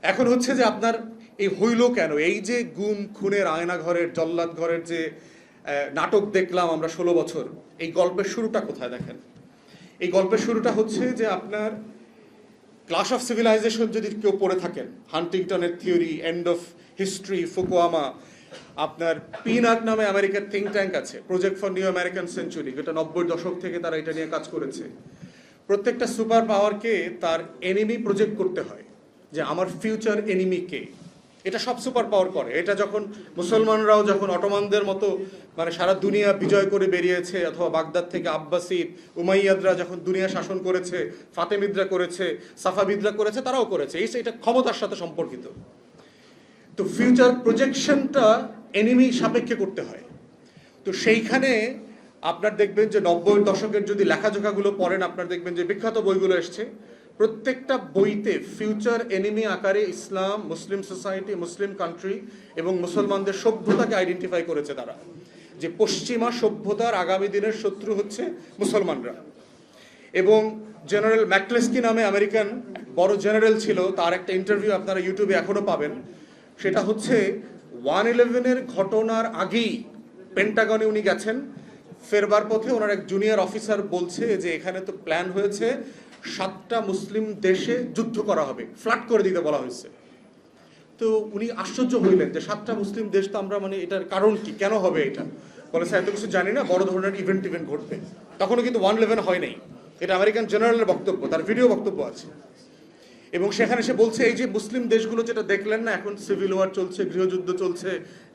এখন হচ্ছে যে আপনার এই হইল কেন, এই যে গুম খুনের আয়না ঘরের জল্লাদ ঘরের যে নাটক দেখলাম আমরা 16 বছর, এই গল্পের শুরুটা কোথায় দেখেন? এই গল্পের শুরুটা হচ্ছে যে আপনার ক্লাশ অফ সিভিলাইজেশন যদি কেউ পড়ে থাকেন, হান্টিংটনের theory, end of history, Fukuyama, আপনার পিনাক নামে আমেরিকার থিঙ্ক ট্যাঙ্ক আছে, project for new American century, যেটা 90 দশক থেকে তারা এটা নিয়ে কাজ করেছে। প্রত্যেকটা সুপার পাওয়ারকে তার এনিমি প্রজেক্ট করতে হয়, যে আমার ফিউচার এনিমি কে। এটা সব সুপার পাওয়ার করে। এটা যখন মুসলমানরাও যখন অটোমানদের মতো মানে সারা দুনিয়া বিজয় করে বেরিয়েছে, অথবা বাগদাদ থেকে আব্বাসিদ, উমাইয়াদরা যখন দুনিয়া শাসন করেছে, ফাতেমিদরা করেছে, সাফাবিদরা করেছে, তারাও করেছে। এটা ক্ষমতার সাথে সম্পর্কিত। তো ফিউচার প্রজেকশনটা এনিমি সাপেক্ষে করতে হয়। তো সেইখানে আপনার দেখবেন যে 90 দশকের যদি লেখাজোখাগুলো পড়েন, আপনার দেখবেন যে বিখ্যাত বইগুলো এসছে, প্রত্যেকটা বইতে ফিউচার এনিমি আকারে ইসলাম, মুসলিম সোসাইটি, মুসলিম কান্ট্রি এবং মুসলমানদের সভ্যতাকে আইডেন্টিফাই করেছে তারা, যে পশ্চিমা সভ্যতার আগামী দিনের শত্রু হচ্ছে মুসলমানরা। এবং জেনারেল ম্যাকক্লেস্কি নামে আমেরিকান বড় জেনারেল ছিল, তার একটা ইন্টারভিউ আপনারা ইউটিউবে এখনো পাবেন। সেটা হচ্ছে 1/11-এর ঘটনার আগেই পেন্টাগনে উনি গেছেন, ফেরবার পথে ওনার এক জুনিয়র অফিসার বলছে যে এখানে তো প্ল্যান হয়েছে 7টা মুসলিম দেশে যুদ্ধ করা হবে, ফ্লাট করে দিতে বলা হয়েছে। তো উনি আশ্চর্য হইলেন যে 7টা মুসলিম দেশ, তো আমরা মানে এটার কারণ কি, কেন হবে এটা? বলে স্যার এত কিছু জানি না, বড় ধরনের ইভেন্ট ঘটবে। তখনও কিন্তু 1/11 হয় নাই। এটা আমেরিকান জেনারেলের বক্তব্য, তার ভিডিও বক্তব্য আছে। এবং সেখানে সে বলছে এই যে মুসলিম দেশগুলো যেটা দেখলেন না, এখন সিভিল ওয়ার চলছে, গৃহযুদ্ধ চলছে,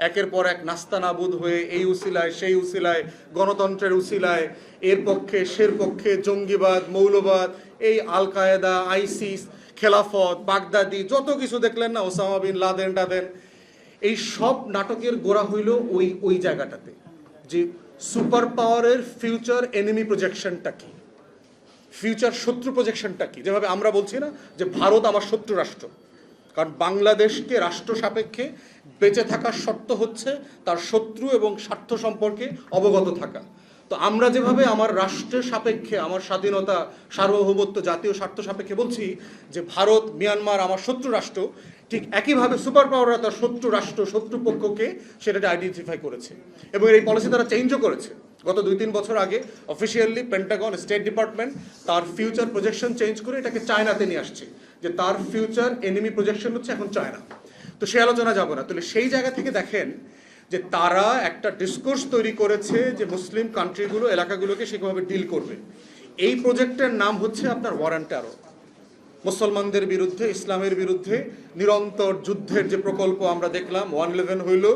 একের পর এক নাস্তানাবুদ হয়ে এই উসিলায় সেই উসিলায়, গণতন্ত্রের উসিলায়, এর পক্ষে সের পক্ষে, জঙ্গিবাদ, মৌলবাদ, এই আল কায়েদা, আইসিস, খেলাফত, বাগদাদি, যত কিছু দেখলেন না, ওসামা বিন লাদেন টাদেন, এই সব নাটকের গোড়া হইল ওই জায়গাটাতে, যে সুপার পাওয়ারের ফিউচার এনিমি প্রজেকশনটা কি, ফিউচার শত্রু প্রজেকশনটা কি। যেভাবে আমরা বলছি না যে ভারত আমার শত্রু রাষ্ট্র, কারণ বাংলাদেশকে রাষ্ট্র সাপেক্ষে বেঁচে থাকার শর্ত হচ্ছে তার শত্রু এবং স্বার্থ সম্পর্কে অবগত থাকা। তো আমরা যেভাবে আমার রাষ্ট্রের সাপেক্ষে, আমার স্বাধীনতা, সার্বভৌমত্ব, জাতীয় স্বার্থ সাপেক্ষে বলছি যে ভারত, মিয়ানমার আমার শত্রু রাষ্ট্র, ঠিক একইভাবে সুপার পাওয়াররা তার শত্রু রাষ্ট্র, শত্রু পক্ষকে সেটা আইডেন্টিফাই করেছে। এবং এই পলিসি তারা চেঞ্জও করেছে। গত 2-3 বছর আগে অফিসিয়ালি পেন্টাগন, স্টেট ডিপার্টমেন্ট তার ফিউচার প্রজেকশন চেঞ্জ করে এটাকে চায়নাতে নিয়ে আসছে, যে তার ফিউচার এনিমি প্রজেকশন হচ্ছে এখন চায়না। তো সে আলোচনা যাব না। তাহলে সেই জায়গা থেকে দেখেন যে তারা একটা ডিসকোর্স তৈরি করেছে যে মুসলিম কান্ট্রিগুলো, এলাকাগুলোকে সেভাবে ডিল করবে। এই প্রজেক্টের নাম হচ্ছে আপনার ওয়ার অন টেরর। মুসলমানদের বিরুদ্ধে, ইসলামের বিরুদ্ধে নিরন্তর যুদ্ধের যে প্রকল্প আমরা দেখলাম, 1/11 হইল,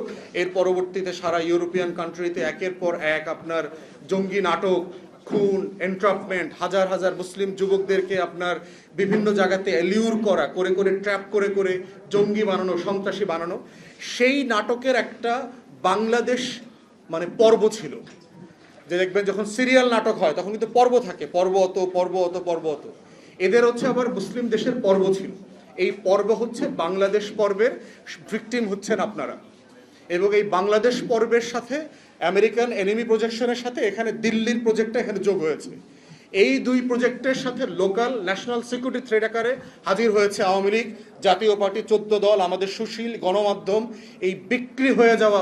এর পরবর্তীতে সারা ইউরোপিয়ান কান্ট্রিতে একের পর এক আপনার জঙ্গি নাটক, খুন, এন্ট্রাপমেন্ট, হাজার হাজার মুসলিম যুবকদেরকে আপনার বিভিন্ন জায়গাতে অ্যালিউর করা, করে করে ট্র্যাপ করে করে জঙ্গি বানানো, সন্ত্রাসী বানানো। সেই নাটকের একটা বাংলাদেশ মানে পর্ব ছিল, যে দেখবেন যখন সিরিয়াল নাটক হয় তখন কিন্তু পর্ব থাকে, পর্ব অত, পর্ব অত, পর্ব অত। এদের হচ্ছে আবার মুসলিম দেশের পর্ব ছিল। এই পর্ব হচ্ছে বাংলাদেশ পর্বের ভিকটিম হচ্ছেন আপনারা। এবং এই বাংলাদেশ পর্বের সাথে আমেরিকান এনিমি প্রজেকশনের সাথে এখানে দিল্লির প্রজেক্টটা এখানে যোগ হয়েছে। এই দুই প্রজেক্টের সাথে লোকাল ন্যাশনাল সিকিউরিটি থ্রেট আকারে হাজির হয়েছে আওয়ামী লীগ, জাতীয় পার্টি, 14 দল, আমাদের সুশীল গণমাধ্যম, এই বিক্রি হয়ে যাওয়া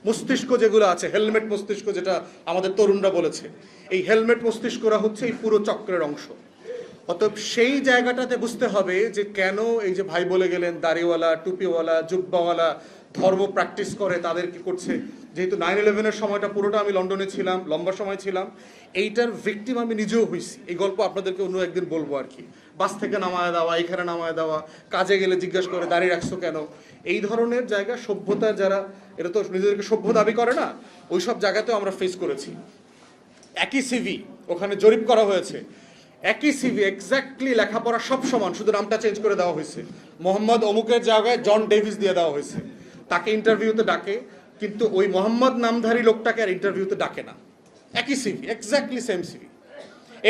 মস্তিষ্ক যেগুলো আছে, হেলমেট মস্তিষ্ক যেটা আমাদের তরুণরা বলেছে, এই হেলমেট মস্তিষ্করা হচ্ছে এই পুরো চক্রের অংশ। অতএব সেই জায়গাটাতে বুঝতে হবে যে কেন এই যে ভাই বলে গেলেন দাড়িওয়ালা, টুপিওয়ালা, জুব্বাওয়ালা ধর্ম প্র্যাকটিস করে, তাদের কি করছে। যেহেতু 9/11-এর সময়টা পুরোটা আমি লন্ডনে ছিলাম, লম্বা সময় ছিলাম, এইটার ভিকটিম আমি নিজেও হয়েছি। এই গল্প আপনাদেরকে অন্য একদিন বলবো আর কি। বাস থেকে নামায় দেওয়া, এখানে নামায় দেওয়া, কাজে গেলে জিজ্ঞাসা করে দাঁড়িয়ে রাখছো কেন, এই ধরনের জায়গা সভ্যতার যারা, এটা তো নিজেদেরকে সভ্য দাবি করে না, ওই সব জায়গাতেও আমরা ফেস করেছি। একই সিভি ওখানে জরিপ করা হয়েছে, একই সিভি, এক্স্যাক্টলি লেখাপড়া সব সমান, শুধু নামটা চেঞ্জ করে দেওয়া হয়েছে। মোহাম্মদ অমুকের জায়গায় জন ডেভিস দিয়ে দেওয়া হয়েছে। তাকে ইন্টারভিউতে ডাকে, কিন্তু ওই মোহাম্মদ নামধারী লোকটাকে আর ইন্টারভিউতে ডাকে না। একই CV, exactly same CV,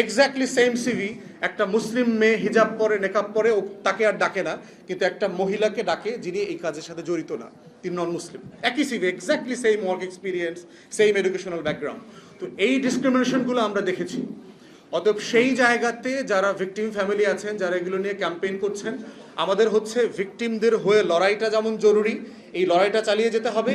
exactly same CV. একটা মুসলিম মেয়ে হিজাব পরে, নেকাব পরে, তাকে আর ডাকে না, কিন্তু একটা মহিলাকে ডাকে যিনি এই কাজের সাথে জড়িত না, তিনি নন মুসলিম। একই CV, exactly same work experience, same educational background. তো এই ডিসক্রিমিনেশনগুলো আমরা দেখেছি। অতএব সেই জায়গাতে যারা ভিকটিম ফ্যামিলি আছেন, যারা এগুলো নিয়ে ক্যাম্পেইন করছেন, আমাদের হচ্ছে ভিকটিমদের হয়ে লড়াইটা যেমন জরুরি, এই লড়াইটা চালিয়ে যেতে হবে।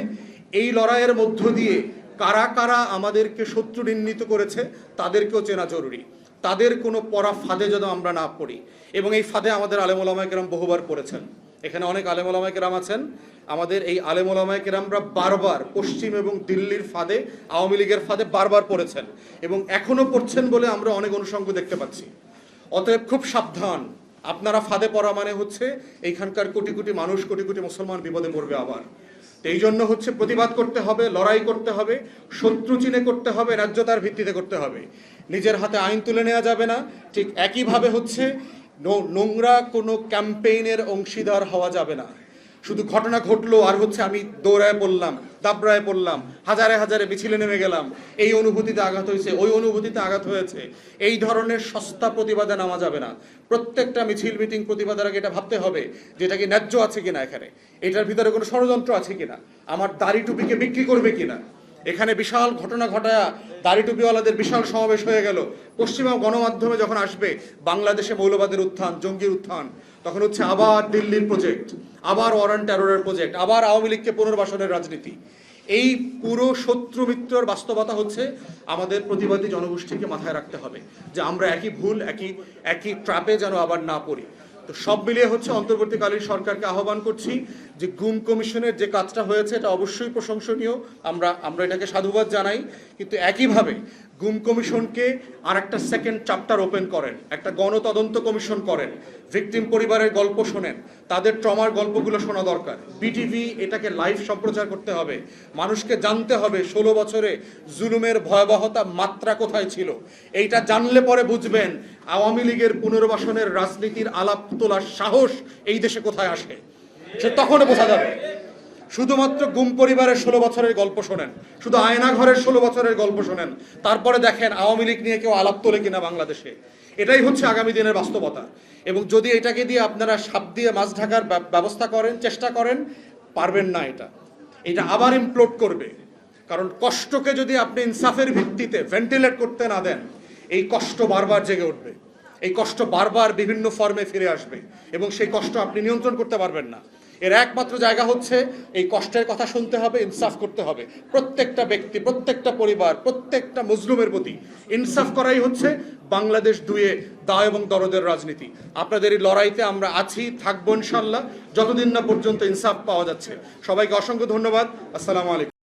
এই লড়াইয়ের মধ্য দিয়ে কারা কারা আমাদেরকে শত্রু নির্ণীত করেছে তাদেরকেও চেনা জরুরি। তাদের কোনো পড়া ফাঁদে যেন আমরা না পড়ি, এবং এই ফাঁদে আমাদের আলেম ওলামায়ে কেরাম বহুবার পড়েছেন। এখানে অনেক আলেম ওলামায়ে কেরাম আছেন, আমাদের এই আলেম ওলামায়ে কেরামরা বারবার পশ্চিম এবং দিল্লির ফাঁদে, আওয়ামী লীগের ফাঁদে বারবার পড়েছেন এবং এখনও পড়ছেন বলে আমরা অনেক অনুষঙ্গ দেখতে পাচ্ছি। অতএব খুব সাবধান, আপনারা ফাঁদে পড়া মানে হচ্ছে এইখানকার কোটি কোটি মানুষ, কোটি কোটি মুসলমান বিপদে পড়বে আবার। তো এই জন্য হচ্ছে প্রতিবাদ করতে হবে, লড়াই করতে হবে, শত্রু চিনে করতে হবে, ন্যায্যতার ভিত্তিতে করতে হবে। নিজের হাতে আইন তুলে নেওয়া যাবে না। ঠিক একইভাবে হচ্ছে নোংরা কোনো ক্যাম্পেইনের অংশীদার হওয়া যাবে না। শুধু ঘটনা ঘটলো আর হচ্ছে আমি দৌড়ায় পড়লাম, দাবড়ায় পড়লাম, হাজারে হাজারে মিছিলে নেমে গেলাম, এই অনুভূতিতে আঘাত হয়েছে, ওই অনুভূতিতে আঘাত হয়েছে, এই ধরনের সস্তা প্রতিবাদে নামা যাবে না। প্রত্যেকটা মিছিল মিটিং প্রতিবাদের আগে এটা ভাবতে হবে যে এটা কি ন্যায্য আছে কিনা, এখানে এটার ভিতরে কোনো ষড়যন্ত্র আছে কিনা, আমার দাড়ি টুপিকে বিক্রি করবে কিনা। এখানে বিশাল ঘটনা ঘটায়া দাড়ি টুপিওয়ালাদের বিশাল সমাবেশ হয়ে গেল। পশ্চিমা গণমাধ্যমে যখন আসবে বাংলাদেশে মৌলবাদের উত্থান, জঙ্গির উত্থান, তখন হচ্ছে আবার দিল্লির প্রজেক্ট, আবার ওয়ারান টেররের প্রজেক্ট, আবার আওয়ামী লীগকে পুনর্বাসনের রাজনীতি। এই পুরো শত্রু মিত্রর বাস্তবতা হচ্ছে আমাদের প্রতিবাদী জনগোষ্ঠীকে মাথায় রাখতে হবে যে আমরা একই ভুল, একই ট্র্যাপে যেন আবার না পড়ি। তো সব মিলিয়ে হচ্ছে অন্তর্বর্তীকালীন সরকারকে আহ্বান করছি যে গুম কমিশনের যে কাজটা হয়েছে এটা অবশ্যই প্রশংসনীয়, আমরা এটাকে সাধুবাদ জানাই। কিন্তু একইভাবে গুম কমিশনকে আর একটা সেকেন্ড চ্যাপ্টার ওপেন করেন, একটা গণতদন্ত কমিশন করেন, ভিকটিম পরিবারের গল্প শোনেন, তাদের ট্রমার গল্পগুলো শোনা দরকার। বিটিভি এটাকে লাইভ সম্প্রচার করতে হবে, মানুষকে জানতে হবে 16 বছরে জুলুমের ভয়াবহতা মাত্রা কোথায় ছিল। এইটা জানলে পরে বুঝবেন আওয়ামী লীগের পুনর্বাসনের রাজনীতির আলাপ তোলার সাহস এই দেশে কোথায় আসে, সে তখনও বোঝা যাবে। শুধুমাত্র গুম পরিবারের 16 বছরের গল্প শোনেন, শুধু আয়না ঘরের 16 বছরের গল্প শোনেন, তারপরে দেখেন আওয়ামী লীগ নিয়ে কেউ আলাপ তোলে কিনা বাংলাদেশে। এটাই হচ্ছে আগামী দিনের বাস্তবতা। এবং যদি এটাকে দিয়ে আপনারা সাপ দিয়ে মাছ ঢাকার ব্যবস্থা করেন, চেষ্টা করেন, পারবেন না। এটা আবার ইমপ্লোড করবে। কারণ কষ্টকে যদি আপনি ইনসাফের ভিত্তিতে ভেন্টিলেট করতে না দেন, এই কষ্ট বারবার জেগে উঠবে, এই কষ্ট বারবার বিভিন্ন ফর্মে ফিরে আসবে এবং সেই কষ্ট আপনি নিয়ন্ত্রণ করতে পারবেন না। এর একমাত্র জায়গা হচ্ছে এই কষ্টের কথা শুনতে হবে, ইনসাফ করতে হবে। প্রত্যেকটা ব্যক্তি, প্রত্যেকটা পরিবার, প্রত্যেকটা মজলুমের প্রতি ইনসাফ করাই হচ্ছে বাংলাদেশ 2-এ দায় এবং দরদের রাজনীতি। আপনাদের এই লড়াইতে আমরা আছি, থাকবো ইনশাল্লাহ, যতদিন না পর্যন্ত ইনসাফ পাওয়া যাচ্ছে। সবাইকে অসংখ্য ধন্যবাদ। আসসালামু আলাইকুম।